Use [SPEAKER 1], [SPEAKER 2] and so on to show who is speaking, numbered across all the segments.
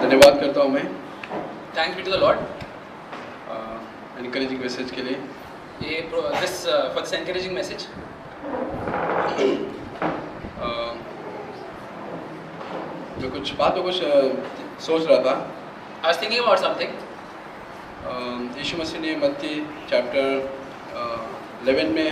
[SPEAKER 1] धन्यवाद करता हूँ मैं
[SPEAKER 2] Thanks be to the Lord.
[SPEAKER 1] Encouraging message के लिए।
[SPEAKER 2] For this encouraging message.
[SPEAKER 1] मैं कुछ बातों को सोच रहा था।
[SPEAKER 2] I was thinking about something.
[SPEAKER 1] यीशु मसीह ने मत्ती चैप्टर 11 में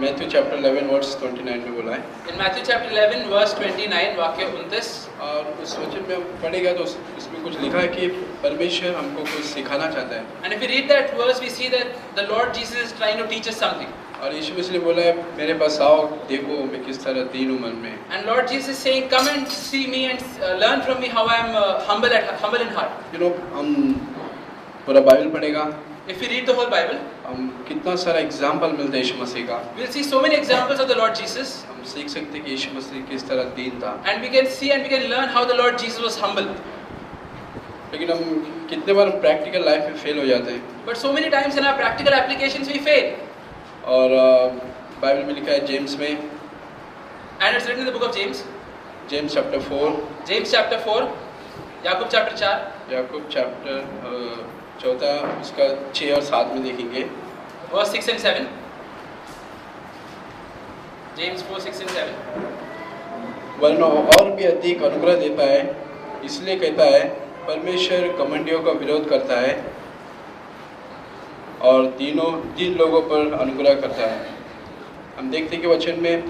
[SPEAKER 1] मैथ्यू चैप्टर 11 वर्स 29 में बोला है।
[SPEAKER 2] In Matthew chapter 11 verse 29 वाक्य 29
[SPEAKER 1] और उस वचन में हम पढ़ेगा तो उसमें कुछ लिखा है कि परमेश्वर हमको कुछ सिखाना चाहता है।
[SPEAKER 2] And if we read that verse, we see that the Lord Jesus is trying to teach us something.
[SPEAKER 1] और यीशु मसीह ने बोला है मेरे पास आओ देखो मैं किस तरह दीन हूँ मन में।
[SPEAKER 2] And Lord Jesus is saying, come and see me and learn from me how I am humble in heart.
[SPEAKER 1] You know हम पूरा बाइबल पढ़ेगा।
[SPEAKER 2] If we read the whole Bible,
[SPEAKER 1] हम कितना सारा एग्जाम्पल मिलता है यीशु मसीह का।
[SPEAKER 2] we'll see so many examples of the Lord Jesus.
[SPEAKER 1] हम सीख सकते हैं कि यीशु मसीह किस तरह दीन था।
[SPEAKER 2] And we can see and we can learn how the Lord Jesus was humble.
[SPEAKER 1] लेकिन हम कितने बार प्रैक्टिकल लाइफ में फेल हो जाते हैं।
[SPEAKER 2] But so many times in our practical applications we fail.
[SPEAKER 1] और बाइबल में लिखा है जेम्स में।
[SPEAKER 2] And it's written in the book of James.
[SPEAKER 1] James chapter 4।
[SPEAKER 2] James chapter 4. Yakub chapter 4.
[SPEAKER 1] Yakub chapter 4 उसका 6 और 7 में देखेंगे।
[SPEAKER 2] Verse 6 and 7. James 4, 6 and 7.
[SPEAKER 1] वरना और भी अधिक अनुग्रह देता है इसलिए कहता है परमेश्वर घमंडियों का विरोध करता है और दीन लोगों पर अनुग्रह करता है। हम देखते हैं कि वचन में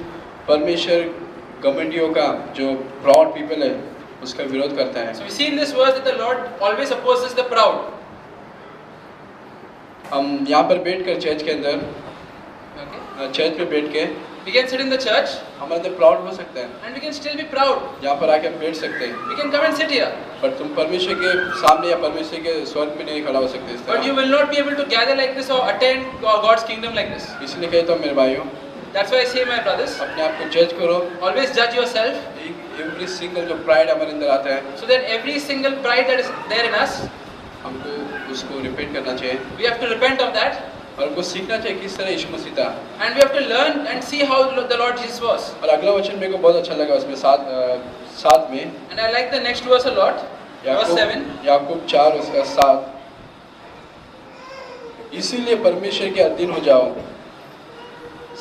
[SPEAKER 1] परमेश्वर घमंडियों का जो प्राउड पीपल है उसका विरोध करता है।
[SPEAKER 2] So we see in this verse that the Lord always opposes the proud.
[SPEAKER 1] हम यहाँ पर बैठकर चर्च के अंदर चर्च में बैठ के
[SPEAKER 2] We can sit in the church
[SPEAKER 1] हमारे अंदर प्राउड हो सकता है
[SPEAKER 2] and we can still be proud.
[SPEAKER 1] यहाँ पर आके हम बैठ सकते हैं।
[SPEAKER 2] We can come and sit here.
[SPEAKER 1] पर तुम परमेश्वर के सामने या परमेश्वर के स्वर्ग में नहीं खड़ा हो सकते इस
[SPEAKER 2] But you
[SPEAKER 1] तरह।
[SPEAKER 2] will not be able to gather like this or attend God's kingdom like this.
[SPEAKER 1] इसलिए कहता हूँ मेरे भाइयों
[SPEAKER 2] That's why I say, my brothers,
[SPEAKER 1] अपने आप को जज करो।
[SPEAKER 2] always judge yourself
[SPEAKER 1] every single जो प्राइड हमारे अंदर आता है
[SPEAKER 2] so that every single pride that is there in us,
[SPEAKER 1] हमको उसको रिपेंट करना चाहिए
[SPEAKER 2] we have to repent of that
[SPEAKER 1] और हमको सीखना चाहिए किस तरह यीशु मसीह था।
[SPEAKER 2] and we have to learn and see how the Lord Jesus was.
[SPEAKER 1] और अगला वचन मेरे को बहुत अच्छा लगा उसमें सात में
[SPEAKER 2] And I like the next verse a lot. Verse 7.
[SPEAKER 1] याकूब 4 उसका 7। इसीलिए परमेश्वर के अधीन हो जाओ।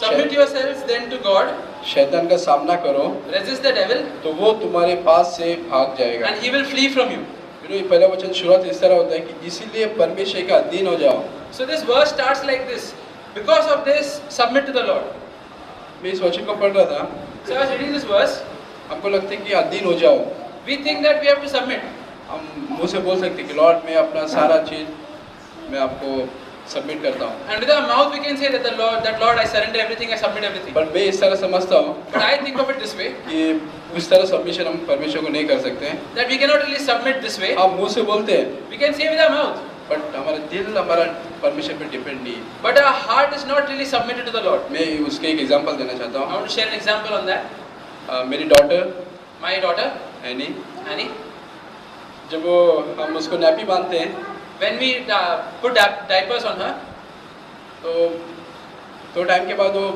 [SPEAKER 2] Submit yourselves then to God,
[SPEAKER 1] शैतान का सामना करो
[SPEAKER 2] resist the devil,
[SPEAKER 1] तो वो तुम्हारे पास से भाग जाएगा।
[SPEAKER 2] and he will flee from you.
[SPEAKER 1] ये पहला वचन शुरुआत इस तरह होता है कि इसीलिए परमेश्वर का अधीन हो जाओ।
[SPEAKER 2] So this verse starts like this. Because of this, submit to the Lord.
[SPEAKER 1] मैं इस वचन को पढ़ रहा था।
[SPEAKER 2] So I was reading this verse.
[SPEAKER 1] हमको लगता है कि अधीन हो जाओ।
[SPEAKER 2] We think that we have to submit.
[SPEAKER 1] हम मुंह से बोल सकते हैं कि लॉर्ड मैं अपना सारा चीज मैं आपको सबमिट करता हूँ।
[SPEAKER 2] And with our mouth we can say that Lord, I surrender everything, I submit everything.
[SPEAKER 1] पर मैं इस तरह समझता हूँ
[SPEAKER 2] But I think of it this way,
[SPEAKER 1] कि उस तरह सबमिशन हम परमेश्वर को नहीं कर सकते हैं।
[SPEAKER 2] that we cannot really submit this way.
[SPEAKER 1] हम मुंह से बोलते हैं
[SPEAKER 2] We can say with our mouth,
[SPEAKER 1] but हमारा दिल हमारा परमेश्वर पे डिपेंड नहीं है।
[SPEAKER 2] but our heart is not really submitted to the Lord.
[SPEAKER 1] मैं उसके एक एग्जांपल देना चाहता
[SPEAKER 2] I
[SPEAKER 1] हूँ।
[SPEAKER 2] want to share an example on that.
[SPEAKER 1] मेरी daughter
[SPEAKER 2] My daughter,
[SPEAKER 1] any
[SPEAKER 2] Annie,
[SPEAKER 1] जब वो हम उसको नैपी बांधते हैं
[SPEAKER 2] when we put diapers on her,
[SPEAKER 1] तो टाइम के बाद वो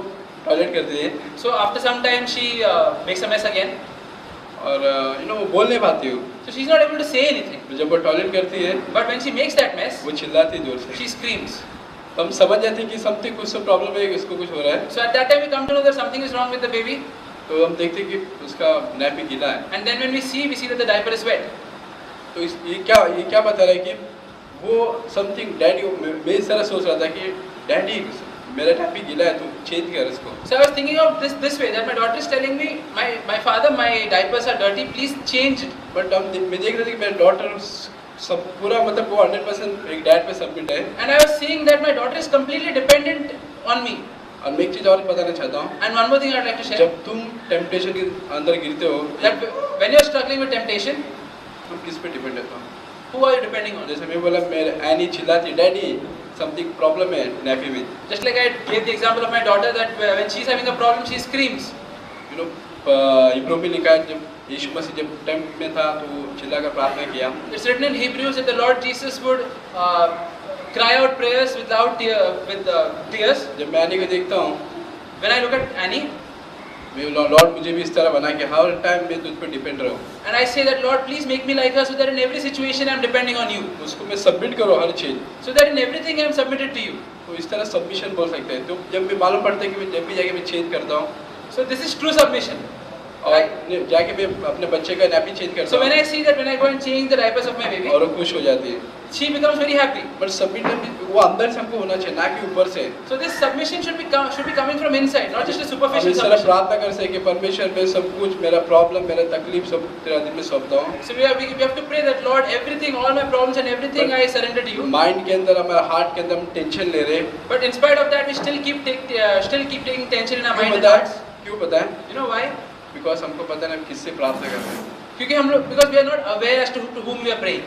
[SPEAKER 1] टॉयलेट करती है
[SPEAKER 2] so after some time she makes a mess again.
[SPEAKER 1] और वो बोल नहीं पाती हूँ।
[SPEAKER 2] So she's not able to say anything.
[SPEAKER 1] तो जब वो टॉयलेट करती है
[SPEAKER 2] But when she makes that mess,
[SPEAKER 1] वो चिल्लाती है जोर से।
[SPEAKER 2] she screams.
[SPEAKER 1] तो हम समझ जाते हैं कि समथिंग कुछ तो प्रॉब्लम है इसको कुछ हो रहा है।
[SPEAKER 2] So at that time we come to know that something is wrong with the baby.
[SPEAKER 1] तो हम देखते हैं कि उसका नैपी गीला है।
[SPEAKER 2] And then when we see that the diaper is wet.
[SPEAKER 1] तो ये क्या बता रहा है कि वो समथिंग डैडी मैं इस तरह सोच रहा था कि डैडी मेरा नैपी गीला है तू चेंज कर इसको।
[SPEAKER 2] So I was thinking of this way, that my daughter is telling me, my father, my diapers are dirty, please change it.
[SPEAKER 1] But मैं देख रहा था कि मेरा डॉटर सब पूरा मतलब वो 100% एक डैड पे सबमिट है।
[SPEAKER 2] And I was seeing that my daughter is completely dependent on me.
[SPEAKER 1] और मैं एक चीज और बताना चाहता हूँ।
[SPEAKER 2] And one more thing I'd like to share.
[SPEAKER 1] जब तुम टेम्पटेशन के अंदर गिरते हो
[SPEAKER 2] That when you're struggling with temptation,
[SPEAKER 1] तुम किस पे डिपेंड रहते हो?
[SPEAKER 2] who are you depending on?
[SPEAKER 1] जैसे मैं बोला मेरे एनी चिल्लाती डैडी समथिंग प्रॉब्लम है नैपी में।
[SPEAKER 2] Just like I gave the example of my daughter, that when she's having a problem, she screams.
[SPEAKER 1] इब्रो में लिखा है जब यीशु मसीह जब टेम्प में था तो वो चिल्लाकर प्रार्थना किया।
[SPEAKER 2] It's written in Hebrews that the Lord Jesus would cry out prayers with tears.
[SPEAKER 1] जब मैं एनी को देखता हूँ
[SPEAKER 2] When I look at Annie,
[SPEAKER 1] Lord मुझे भी इस तरह बना कि हर टाइम मैं तुझ पर डिपेंड रहूं।
[SPEAKER 2] And I say that, Lord, please make me like her so that in every situation I am depending on you.
[SPEAKER 1] उसको मैं सबमिट करो हर चीज।
[SPEAKER 2] So that in everything I am submitted to you.
[SPEAKER 1] तो इस तरह submission बोल सकते हैं। तो जब मैं मालूम पड़ता है कि मैं जब भी जाके मैं चेंज करता हूँ
[SPEAKER 2] So this is true submission.
[SPEAKER 1] और जाके मैं अपने बच्चे का नैपी चेंज करता
[SPEAKER 2] So when
[SPEAKER 1] हूँ
[SPEAKER 2] I see that when I go and change the diapers of my baby,
[SPEAKER 1] और वो खुश हो जाती है।
[SPEAKER 2] she becomes very happy.
[SPEAKER 1] But submission वो अंदर से हमको होना चाहिए, ना कि ऊपर से।
[SPEAKER 2] So this submission should be coming from inside, not just a
[SPEAKER 1] हम
[SPEAKER 2] superficial
[SPEAKER 1] इस तरह
[SPEAKER 2] submission.
[SPEAKER 1] प्रार्थना कर सके कि परमेश्वर मैं सब कुछ मेरा प्रॉब्लम मेरा तकलीफ सब तेरे हाथ में सौंपता हूँ।
[SPEAKER 2] So we have to pray that, Lord, everything, all my problems and everything I surrender to you.
[SPEAKER 1] Mind के अंदर हमारा हार्ट के अंदर हम टेंशन ले रहे।
[SPEAKER 2] But in spite of that, we still keep taking tension in our
[SPEAKER 1] क्यों
[SPEAKER 2] mind and
[SPEAKER 1] पता है?
[SPEAKER 2] hearts.
[SPEAKER 1] क्यों पता है?
[SPEAKER 2] You know why?
[SPEAKER 1] बिकॉज हमको पता नहीं हम किससे प्रार्थना कर रहे हैं।
[SPEAKER 2] क्योंकि हम लोग because we are not aware as to whom we are praying.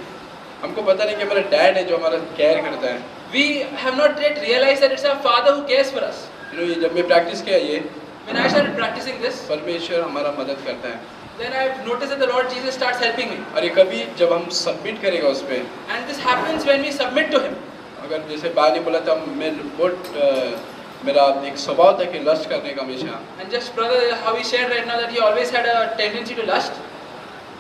[SPEAKER 1] हमको पता नहीं कि हमारा डैड है जो हमारा केयर करता है।
[SPEAKER 2] We have not yet realized that it's our Father who cares for us.
[SPEAKER 1] ये जब मैं प्रैक्टिस किया ये
[SPEAKER 2] When I started practicing this,
[SPEAKER 1] परमेश्वर हमारा मदद करता है।
[SPEAKER 2] then I've noticed that the Lord Jesus starts helping me.
[SPEAKER 1] और ये कभी जब हम सबमिट करेगा उस पे,
[SPEAKER 2] And this happens when we submit to Him.
[SPEAKER 1] अगर जैसे बाय ने बोला था मैं बहुत मेरा एक स्वभाव था कि लस्ट करने का हमेशा।
[SPEAKER 2] And just brother, how he shared right now that he always had a tendency to lust.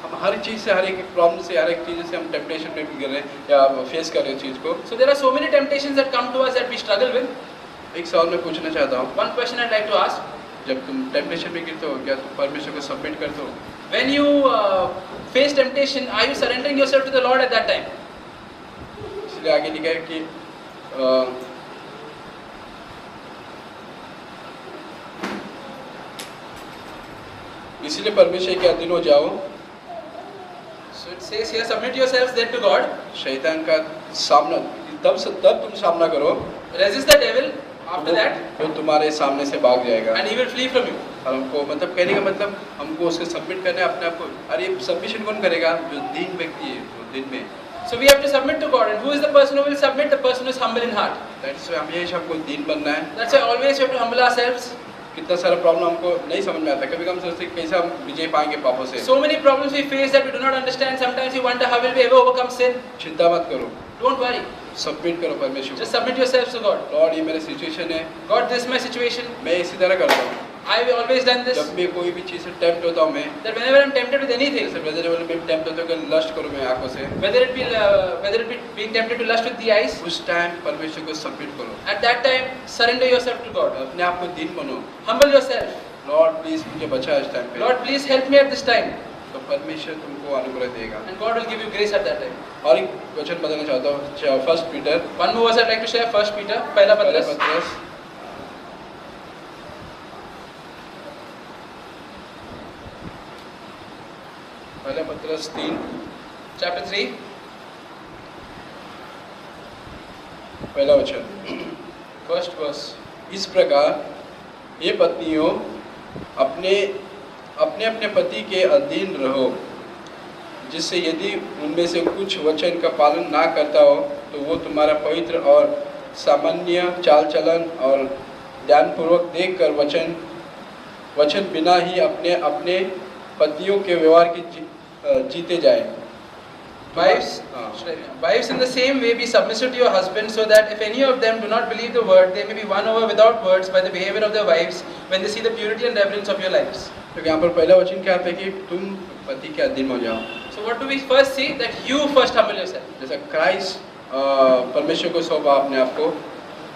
[SPEAKER 1] हम हर चीज़ से हर एक प्रॉब्लम से हर एक चीज़ से हम टेम्पटेशन में गिर रहे हैं या फेस कर रहे हैं चीज़ को।
[SPEAKER 2] So there are so many temptations that come to us that we struggle with.
[SPEAKER 1] एक सवाल मैं पूछना चाहता हूँ,
[SPEAKER 2] One question I'd like to ask:
[SPEAKER 1] जब तुम टेम्पटेशन में गिरते हो क्या तुम परमेश्वर को सबमिट करते हो?
[SPEAKER 2] when you face temptation, are you surrendering yourself to the Lord at that time?
[SPEAKER 1] इसलिए आगे लिखा है कि इसलिए परमेश्वर के अधीन हो जाओ।
[SPEAKER 2] So it says here, submit yourselves then to God.
[SPEAKER 1] शैतान का सामना तब तुम सामना करो
[SPEAKER 2] Resist the devil. After that,
[SPEAKER 1] वो तुम्हारे सामने से भाग जाएगा।
[SPEAKER 2] and he will flee from you.
[SPEAKER 1] और हमको मतलब कहने का मतलब हमको उसके सबमिट करना है अपने आप को। अरे सबमिशन कौन करेगा? जो दीन व्यक्ति है वो दिन में।
[SPEAKER 2] So we have to submit to God, and who is the person who will submit? The person who is humble in heart.
[SPEAKER 1] That's why हमेशा हमको दीन बनना है।
[SPEAKER 2] That's why always we have to humble ourselves.
[SPEAKER 1] कितना सारा problem हमको नहीं समझ में आता, कभी हम सोचते हैं कैसे हम विजय पाएंगे पापों से।
[SPEAKER 2] So many problems we face that we do not understand. Sometimes we wonder how will we ever overcome sin.
[SPEAKER 1] चिंता मत करो,
[SPEAKER 2] Don't worry.
[SPEAKER 1] सबमिट करो परमेश्वर
[SPEAKER 2] Just
[SPEAKER 1] को।
[SPEAKER 2] submit yourselves to God.
[SPEAKER 1] Lord ये मेरा सिचुएशन है,
[SPEAKER 2] God, this is my situation.
[SPEAKER 1] मैं इसी तरह करता हूँ।
[SPEAKER 2] I've always done this.
[SPEAKER 1] जब मैं कोई भी चीज़ से टेम्प्ट होता हूँ मैं,
[SPEAKER 2] That whenever I'm tempted with anything,
[SPEAKER 1] जैसे ब्रदर बोले मैं टेम्प्ट होता हूँ कि लस्ट करूँ मैं आंखों से,
[SPEAKER 2] whether it be being tempted to lust with the eyes,
[SPEAKER 1] उस टाइम परमेश्वर को सबमिट करो।
[SPEAKER 2] at that time surrender yourself to God.
[SPEAKER 1] अपने आप को दीन बनो।
[SPEAKER 2] Humble yourself.
[SPEAKER 1] लॉर्ड प्लीज मुझे बचा इस टाइम पे।
[SPEAKER 2] Lord, please help me at this time.
[SPEAKER 1] तो परमेश्वर तुमको अनुग्रह देगा।
[SPEAKER 2] And God will give you grace at that time.
[SPEAKER 1] और एक वचन बताना चाहता हूँ, first Peter
[SPEAKER 2] One more verse I'd like to share. 1 Peter, पहला पत्रस,
[SPEAKER 1] पहला पत्रस 3
[SPEAKER 2] chapter 3,
[SPEAKER 1] पहला वचन।
[SPEAKER 2] first verse.
[SPEAKER 1] इस प्रकार ये पत्नियों अपने अपने पति के अधीन रहो, जिससे यदि उनमें से कुछ वचन का पालन ना करता हो तो वो तुम्हारा पवित्र और सामान्य चाल चलन और ध्यानपूर्वक देखकर वचन बिना ही अपने पतियों के व्यवहार की जीते जाए।
[SPEAKER 2] Wives,
[SPEAKER 1] हाँ।
[SPEAKER 2] wives in the same way be submissive to your husbands, so that if any of them do not believe the word, they may be won over without words by the behavior of their wives when they see the purity and reverence of your lives.
[SPEAKER 1] तो यहाँ पर पहला वचन क्या है कि तुम पति के अधीन हो जाओ।
[SPEAKER 2] So what do we first see? That you first humble yourself.
[SPEAKER 1] जैसा क्राइस्ट परमेश्वर को सौंपा अपने आप को,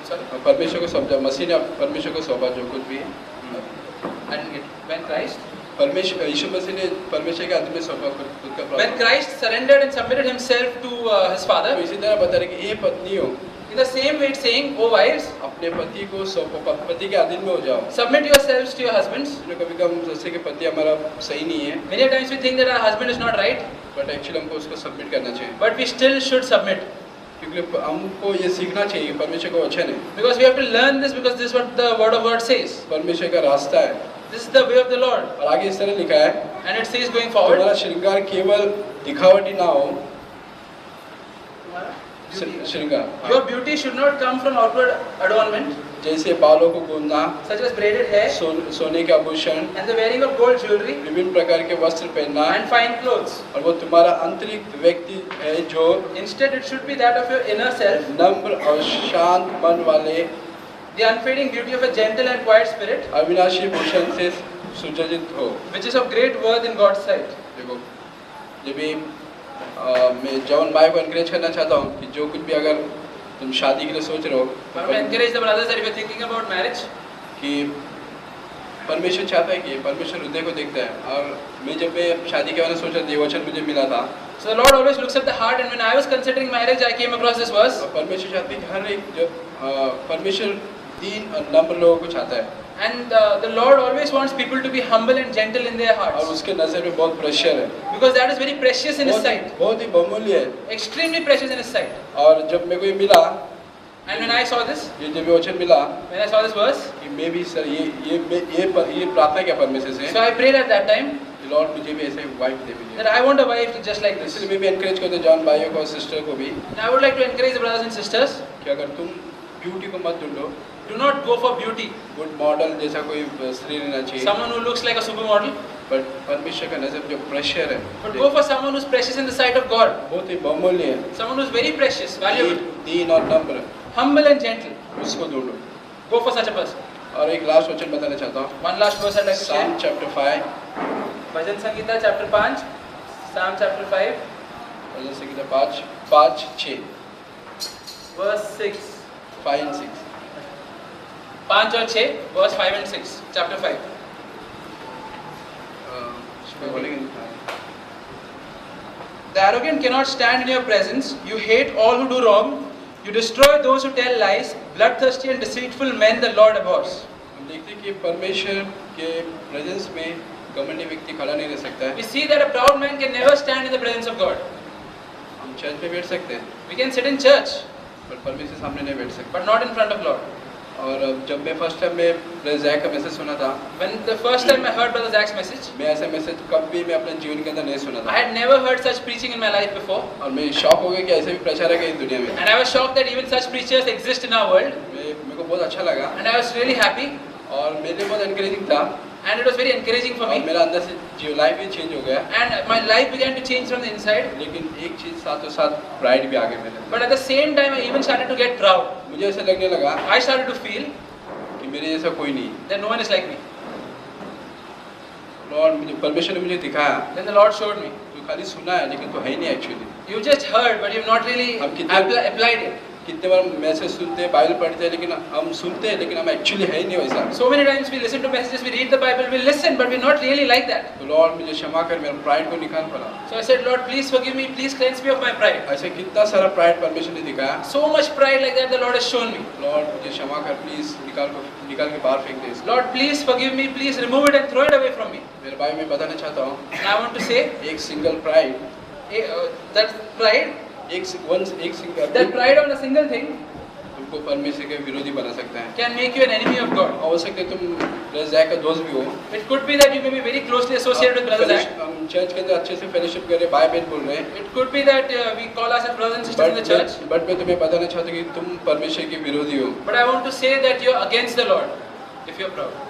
[SPEAKER 2] Sorry,
[SPEAKER 1] परमेश्वर को सौंपा, मसीह ने परमेश्वर को सौंपा जो कुछ भी।
[SPEAKER 2] I didn't get. When Christ?
[SPEAKER 1] परमेश्वर यीशु मसीह ने परमेश्वर के हाथ में सौंपा खुद का
[SPEAKER 2] When
[SPEAKER 1] Prabhu.
[SPEAKER 2] Christ surrendered and submitted himself to his
[SPEAKER 1] तो
[SPEAKER 2] Father,
[SPEAKER 1] इसी तरह बता रहे कि ये पत्नियों
[SPEAKER 2] in the same way it's saying, O wives,
[SPEAKER 1] अपने पति को सौंपो, पति के अधीन में हो जाओ।
[SPEAKER 2] submit yourselves to your husbands.
[SPEAKER 1] कभी हम सोचते कि पति हमारा सही नहीं है,
[SPEAKER 2] Many times we think that our husband is not right,
[SPEAKER 1] but actually हमको उसको सबमिट करना चाहिए,
[SPEAKER 2] but we still should submit.
[SPEAKER 1] क्योंकि हमको ये सीखना चाहिए परमेश्वर का वचन है,
[SPEAKER 2] Because we have to learn this, because this is what the word of God says.
[SPEAKER 1] परमेश्वर का रास्ता है।
[SPEAKER 2] This is the way of the Lord.
[SPEAKER 1] और आगे इस तरह लिखा है,
[SPEAKER 2] And it says going forward,
[SPEAKER 1] तुम्हारा श्रृंगार केवल दिखावटी ना हो, श्रृंगार
[SPEAKER 2] your beauty should not come from outward adornment,
[SPEAKER 1] जैसे बालों को गूंदना,
[SPEAKER 2] such as braided hair
[SPEAKER 1] सोने के आभूषण,
[SPEAKER 2] and the wearing of gold jewelry
[SPEAKER 1] विभिन्न प्रकार के वस्त्र पहनना,
[SPEAKER 2] and fine clothes.
[SPEAKER 1] और वो तुम्हारा आंतरिक व्यक्ति है जो
[SPEAKER 2] Instead, it should be that of your inner self,
[SPEAKER 1] नम्र और शांत मन वाले
[SPEAKER 2] the unfading beauty of a gentle and quiet spirit,
[SPEAKER 1] अविनाशी भूषण से सुसज्जित हो।
[SPEAKER 2] which is of great worth in God's sight.
[SPEAKER 1] देखो, जब भी मैं जवान भाई को एनकरेज करना चाहता हूँ कि जो कुछ भी अगर तुम शादी के लिए सोच रहे हो,
[SPEAKER 2] I want to encourage the brothers that if you're thinking about marriage,
[SPEAKER 1] कि परमेश्वर चाहता है कि परमेश्वर हृदय को देखता है। और मैं जब मैं शादी के बारे में सोचा, ये वचन मुझे मिला था।
[SPEAKER 2] so the Lord always looks at the heart, and when I was considering marriage, I came across this verse.
[SPEAKER 1] और परमेश्वर चाहते हैं कि हर एक जब परमेश्वर दीन और नम्र लोगों को चाहता है,
[SPEAKER 2] And the Lord always wants people to be humble and gentle in their
[SPEAKER 1] और
[SPEAKER 2] hearts,
[SPEAKER 1] उसके नजर में बहुत प्रेशर है,
[SPEAKER 2] because that is very precious in His sight,
[SPEAKER 1] बहुत ही बहुमूल्य है।
[SPEAKER 2] extremely precious in His sight.
[SPEAKER 1] और जब मेरे को ये मिला,
[SPEAKER 2] And when I saw this,
[SPEAKER 1] ये जब ये वचन मिला
[SPEAKER 2] when I saw this verse,
[SPEAKER 1] कि मैं भी सर ये प्रार्थना किया परमेश्वर से,
[SPEAKER 2] so I prayed at that time
[SPEAKER 1] Lord मुझे भी ऐसे वाइफ दे मुझे।
[SPEAKER 2] that I want a wife just like this.
[SPEAKER 1] इसलिए मैं भी एनकरेज करता हूँ जॉन भाइयों को और सिस्टर को भी
[SPEAKER 2] And I would like to encourage the brothers and sisters,
[SPEAKER 1] कि अगर तुम ब्यूटी को मत ढूंढो,
[SPEAKER 2] do not go for beauty,
[SPEAKER 1] good model जैसा कोई स्त्री रहना चाहिए,
[SPEAKER 2] someone who looks like a supermodel,
[SPEAKER 1] but परमेश्वर का नजर जो प्रेशर है,
[SPEAKER 2] but go for someone who's precious in the sight of God,
[SPEAKER 1] बहुत ही बहुमूल्य है,
[SPEAKER 2] someone who's very precious, valuable,
[SPEAKER 1] दीन और नम्र,
[SPEAKER 2] humble and gentle.
[SPEAKER 1] उसको ढूंढो।
[SPEAKER 2] Go for such a person.
[SPEAKER 1] और एक लास्ट वचन बताना चाहता हूँ,
[SPEAKER 2] One last verse I'd like to
[SPEAKER 1] साम
[SPEAKER 2] share.
[SPEAKER 1] Chapter 5,
[SPEAKER 2] Bhajan Samhita chapter 5, Psalm chapter 5,
[SPEAKER 1] bhajan Samhita 5:6,
[SPEAKER 2] verse 6.
[SPEAKER 1] 5 and 6।
[SPEAKER 2] 5 और 6, verse 5 and 6, chapter 5.
[SPEAKER 1] इसमें बोलेंगे
[SPEAKER 2] The arrogant cannot stand in your presence. You hate all who do wrong. You destroy those who tell lies. Bloodthirsty and deceitful men the Lord abhors.
[SPEAKER 1] हम देखते हैं कि परमेश्वर के presence में घमंडी व्यक्ति खड़ा नहीं रह सकता है।
[SPEAKER 2] We see that a proud man can never stand in the presence of God.
[SPEAKER 1] हम चर्च में बैठ सकते हैं,
[SPEAKER 2] We can sit in church,
[SPEAKER 1] पर परमेश्वर सामने नहीं बैठ सकते।
[SPEAKER 2] but not in front of Lord.
[SPEAKER 1] और जब मैं फर्स्ट टाइम में ब्रदर जैक का मैसेज सुना था,
[SPEAKER 2] When the first time I heard Brother Zach's message,
[SPEAKER 1] मैं ऐसा मैसेज कभी मैं अपने जीवन के अंदर नहीं सुना
[SPEAKER 2] I
[SPEAKER 1] था,
[SPEAKER 2] had never heard such preaching in my life before.
[SPEAKER 1] और मैं शॉक हो गया कि ऐसे भी प्रचारक है इस दुनिया में।
[SPEAKER 2] And I was shocked that even such preachers exist in our world.
[SPEAKER 1] मेरे को बहुत अच्छा लगा,
[SPEAKER 2] And I was really happy.
[SPEAKER 1] और मेरे लिए बहुत एनकरेजिंग था,
[SPEAKER 2] And it was very encouraging for
[SPEAKER 1] और
[SPEAKER 2] me.
[SPEAKER 1] मेरा अंदर से जो लाइफ भी चेंज हो गया।
[SPEAKER 2] And my life began to change from the inside.
[SPEAKER 1] लेकिन एक चीज साथों साथ प्राइड भी आ गई मेरे,
[SPEAKER 2] But at the same time, I even started to get proud.
[SPEAKER 1] मुझे ऐसा लगने लगा
[SPEAKER 2] I started to feel
[SPEAKER 1] कि मेरे जैसा कोई नहीं।
[SPEAKER 2] that no one is like me.
[SPEAKER 1] Lord मुझे परमेश्वर ने मुझे दिखाया,
[SPEAKER 2] Then the Lord showed me.
[SPEAKER 1] तू खाली सुना है लेकिन तू है ही नहीं actually.
[SPEAKER 2] You just heard, but you've not really
[SPEAKER 1] हम कितने-
[SPEAKER 2] applied it.
[SPEAKER 1] कितने बार मैसेज सुनते हैं, बाइबल पढ़ते हैं, लेकिन हम सुनते हैं लेकिन हम एक्चुअली है ही नहीं वैसा।
[SPEAKER 2] So many times we listen to messages, we read the Bible, we listen, but we're not really like that.
[SPEAKER 1] तो लॉर्ड मुझे क्षमा कर, मेरा प्राइड को निकाल पड़ा।
[SPEAKER 2] So I said, Lord, please forgive me, please cleanse me of my pride.
[SPEAKER 1] ऐसे कितना सारा प्राइड परमेश्वर ने दिखाया।
[SPEAKER 2] So much pride like that the Lord has shown me.
[SPEAKER 1] Lord मुझे क्षमा कर, प्लीज निकाल के बाहर फेंक दे इसको।
[SPEAKER 2] Lord, please forgive me, please remove it and throw it away from me.
[SPEAKER 1] मेरे भाई मैं बताना चाहता हूँ,
[SPEAKER 2] And I want to say,
[SPEAKER 1] एक सिंगल प्राइड,
[SPEAKER 2] that pride,
[SPEAKER 1] एक single
[SPEAKER 2] that pride on a single thing
[SPEAKER 1] तुमको परमेश्वर के विरोधी बना सकता है।
[SPEAKER 2] can make you an enemy of God.
[SPEAKER 1] हो सकता है तुम ब्रदर जैक का दोस्त भी हो,
[SPEAKER 2] It could be that you may be very closely associated with Brother Zach.
[SPEAKER 1] हम चर्च के अंदर अच्छे से फेलोशिप कर रहे हैं, भाई बहन बोल रहे हैं,
[SPEAKER 2] It could be that we call ourselves brothers and sisters in the church.
[SPEAKER 1] But मैं तुम्हें बताना चाहता हूँ कि तुम परमेश्वर के विरोधी हो।
[SPEAKER 2] But I want to say that you're against the Lord if you're proud.